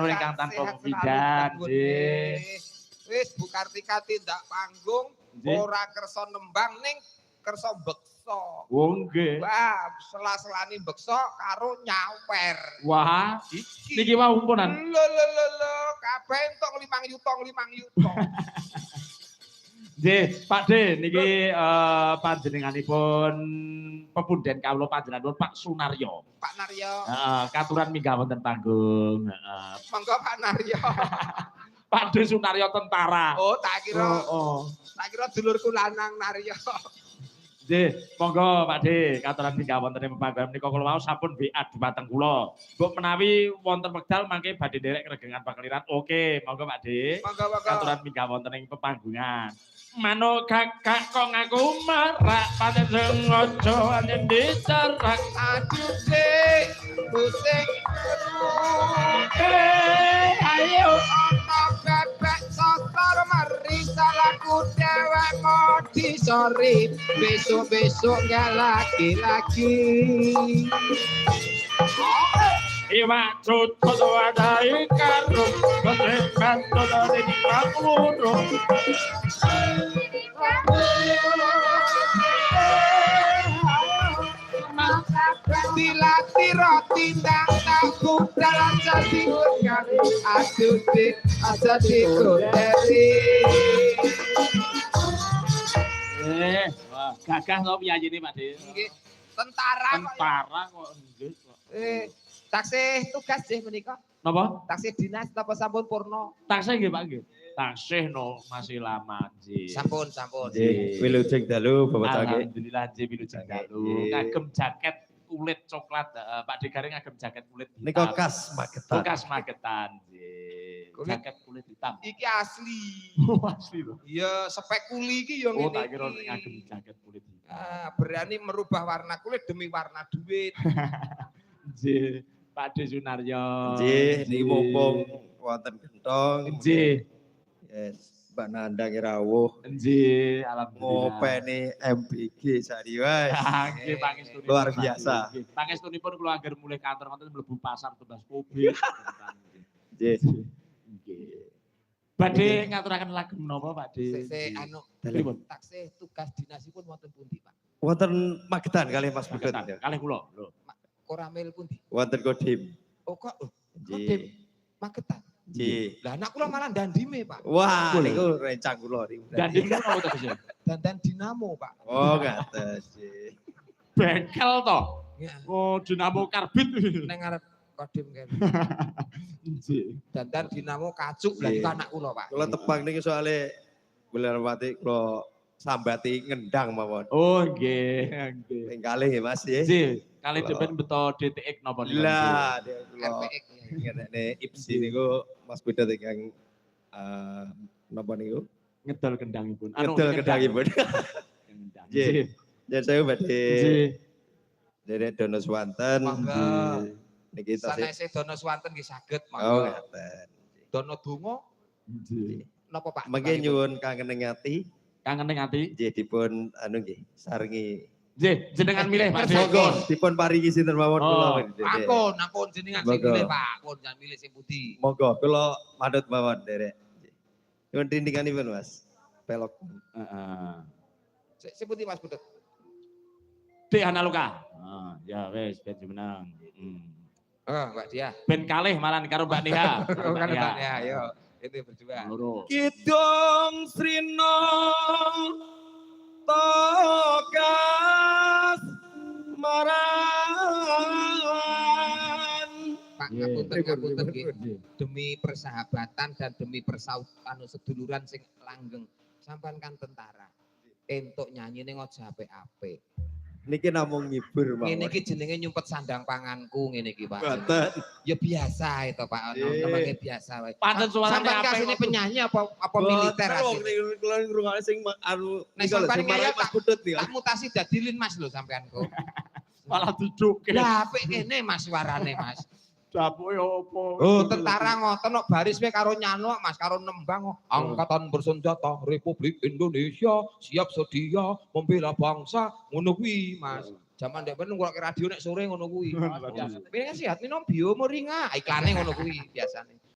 ingkang tanpa pepindhan nggih. Wis Bu Kartika tindak panggung ora kersa nembang ning kersa beksa. Oh nggih. Wah, sela-selani beksa karo nyawer. Wah, niki wau umpunan. Lho, kabeh entuk 5 yuta. Nggih, Pak D niki panjenenganipun pepunden kawula panjenenganipun Pak Sunaryo. Pak Naryo. Heeh, katuran minggah wonten panggung. Heeh. Monggo Pak Naryo. Pak D Sunaryo tentara. Oh, tak kira. Oh. Tak kira dulurku lanang Naryo. Nggih, monggo Pak D, katuran minggah wonten ing panggung menika kula wau sampun WA dhumateng kula. Mbok menawi wonten wekdal mangke badhe nderek regengan pakeliran. Oke, monggo Pak D. Monggo. Katuran minggah wonten ing pepanggungan. Manuk kakak kok ngaku marak pancen sengaja anjen dicerak Aduh sik, pusing. Ayo ana bebek sosor meri salahku dewek mau disori. Besok enggak lagi. Iwak cucut wadai karung Betrekan dari kakulurung Dilatih roti ndang tabu dalam jadi kali aduh dik aja dikuteri. Wah, gagah to piyayine Pak De. Nggih, tentara kok nggih kok. Taksih tugas nggih menika. Napa? Taksih dinas napa sampun purna? Taksih nggih Pak nggih. Taksih no masih lama nggih. Sampun. Nggih, wilujeng dalu Bapak Cangge. Alhamdulillah nggih wilujeng dalu. Ngagem jaket kulit coklat, Pak De Garing ngagem jaket kulit hitam. Nika khas Magetan. Khas Magetan nggih. Jaket kulit hitam. Iki asli. Oh, asli lho. Iya, spek kuli iki yo ngene. Oh, tak kira ngagem jaket kulit hitam. Berani merubah warna kulit demi warna duit. Nggih, Pak De Sunaryo. Nggih, niki mumpung wonten gentong. Nggih. Yes, Mbak Nandang rawuh. Nggih, alhamdulillah. Ngopeni MBG sari wae. Nggih, pangestunipun. Luar biasa. Pangestunipun kula anggar mulih kantor wonten mlebu pasar tebas kopi. Nggih. Nggih. Badhe ngaturaken lagu menapa Pak De? Sik anu pripun? taksih tugas dinasipun wonten pundi, Pak? Wonten Magetan kalih Mas Budut. Kalih kula lho. Koramil pundi? Wonten Kodim. Oh kok Nggih. Kodim Magetan. Nggih. Lah anak kula malah Dandime, Pak. Wah, niku rencang kula niku. Dandim napa to, Gus? Dandan Dinamo, Pak. Oh, ngates nggih. Bengkel to. Ya, Oh, dinamo karbit. neng ngarep Kodim kene. Nggih. Dandan Dinamo kacuk lah itu anak kula, Pak. Kula tebang niki soalé Bulanwati kula sambati ngendang mawon. Oh, nggih, nggih. Ping kalih nggih Mas nggih. Nggih, kali depan beto DTX napa niku? Lah, kula RPX. ngenekne IPSI niku Mas Budut ingkang napa niku? Ngedol kendangipun. Ngedol kendangipun. Kendang. Nggih. Yen saya badhe Nggih. Derek Dono Swanten. Mangga. Niki tasih. Sanese Dono Swanten nggih saged, Oh, mangga. ngaten. Dono Donga Nggih. napa, Pak? Mengke nyuwun kangeneng ati Kangen ati. nggih dipun anu nggih sarengi. Nggih, jenengan milih Pak De. Monggo dipun paringi sinten mawon kula. Ampun jenengan sing Monggo. milih, Pak. Pun jangan milih sing pundi. Monggo kula manut mawon derek. Nyuwun tindinganipun Mas. Pelok. Heeh. Sing pundi Mas Budut? Dek Analuka. Ya wis ben menang. Oh, Mbak Dia. Ben kalih malan karo Mbak Nia. Oh, kan Mbak Dia, ayo. Itu berdua. Loro. Kidung Srino Tokas Maran. Pak, ngapunten nggih. Demi persahabatan dan demi persautan seduluran sing langgeng. Sampean kan tentara. Entuk nyanyine aja apik-apik. Niki namung ngibur mawon. Ngene iki jenenge nyumpet sandang panganku ngene iki, Pak. Mboten. Ya biasa itu, Pak. Namanya biasa wae. Pancen suarane Sampeyan apik kasine kok. penyanyi apa militer asine? Kula ngrungokne sing anu Nek sampeyan ngeyel Mas Budut ya. tak mutasi dadi Lin Mas lho sampean kok. Malah diduke. Lah apik kene Mas suarane Mas. Dapuke opo? Oh, tentara ngoten kok baris wae karo nyano Mas, karo nembang kok. Angkatan Bersenjata Republik Indonesia siap sedia membela bangsa ngono kuwi Mas. Zaman ndek ben ngrungokne radio nek sore ngono kuwi. Bagus. Pengen sehat minum bio moringa, iklane ngono kuwi biasane.